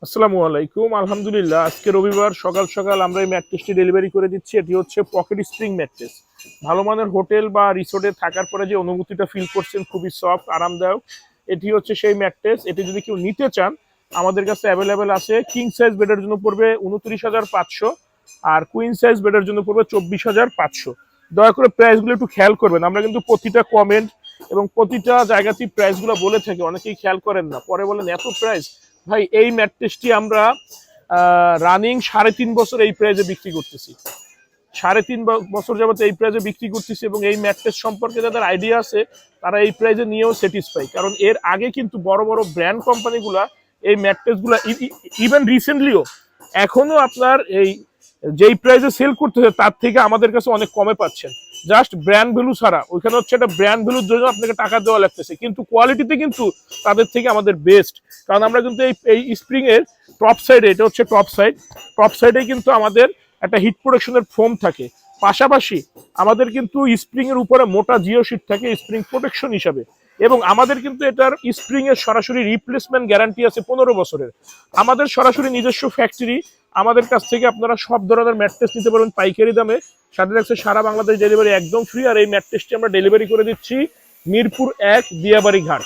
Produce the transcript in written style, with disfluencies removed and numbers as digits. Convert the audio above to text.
আসসালামু আলাইকুম। আলহামদুলিল্লাহ, আজকে রবিবার সকাল সকাল আমরা এই ম্যাট্রেসটি ডেলিভারি করে দিচ্ছি। এটি হচ্ছে পকেট স্প্রিং ম্যাট্রেস। ভালো মানের হোটেল বা রিসোর্টে থাকার পরে যে অনুভূতিটা ফিল করছেন, খুবই সফট আরামদায়ক। এটি হচ্ছে সেই ম্যাট্রেস। এটি যদি কেউ নিতে চান, আমাদের কাছে অ্যাভেলেবেল আছে। কিং সাইজ বেডের জন্য পড়বে 29,500, আর কুইন সাইজ বেডের জন্য পড়বে 24,500। দয়া করে প্রাইসগুলো একটু খেয়াল করবেন। আমরা কিন্তু প্রতিটা কমেন্ট এবং প্রতিটা জায়গাতেই প্রাইসগুলো বলে থাকি, অনেকেই খেয়াল করেন না, পরে বলেন এত প্রাইস। ভাই, এই ম্যাট্রেসটি আমরা রানিং 3.5 বছর এই প্রাইজে বিক্রি করতেছি। 3.5 বছর যাবত এই প্রাইজে বিক্রি করতেছি, এবং এই ম্যাট্রেস সম্পর্কে যাদের আইডিয়া আছে তারা এই প্রাইজে নিয়েও স্যাটিসফাই। কারণ এর আগে কিন্তু বড় বড় ব্র্যান্ড কোম্পানিগুলা এই ম্যাট্রেসগুলা ইভেন রিসেন্টলিও এখনো আপনার এই যেই প্রাইজে সেল করতেছে তার থেকে আমাদের কাছে অনেক কমে পাচ্ছেন। জাস্ট ব্র্যান্ড ভ্যালু ছাড়া, ওইখানে হচ্ছে একটা ব্র্যান্ড ভ্যালুর জন্য আপনাকে টাকা দেওয়া লাগতেছে, কিন্তু কোয়ালিটিতে কিন্তু তাদের থেকে আমাদের বেস্ট। কারণ আমরা কিন্তু এই স্প্রিং এর টপ সাইডে, এটা হচ্ছে টপ সাইডে কিন্তু আমাদের একটা হিট প্রোটেকশনের ফোম থাকে। পাশাপাশি আমাদের কিন্তু স্প্রিং এর উপরে মোটা জিও শিট থাকে স্প্রিং প্রোটেকশন হিসাবে, এবং আমাদের কিন্তু এটার স্প্রিং এর সরাসরি রিপ্লেসমেন্ট গ্যারান্টি আছে 15 বছরের। আমাদের সরাসরি নিজস্ব ফ্যাক্টরি। আমাদের কাছ থেকে আপনারা সব ধরনের ম্যাট্রেস নিতে পারবেন পাইকারি দামে। সাথে থাকছে সারা বাংলাদেশ ডেলিভারি একদম ফ্রি। আর এই ম্যাট্রেসটি আমরা ডেলিভারি করে দিচ্ছি মিরপুর 1 দিয়াবাড়ি ঘাট।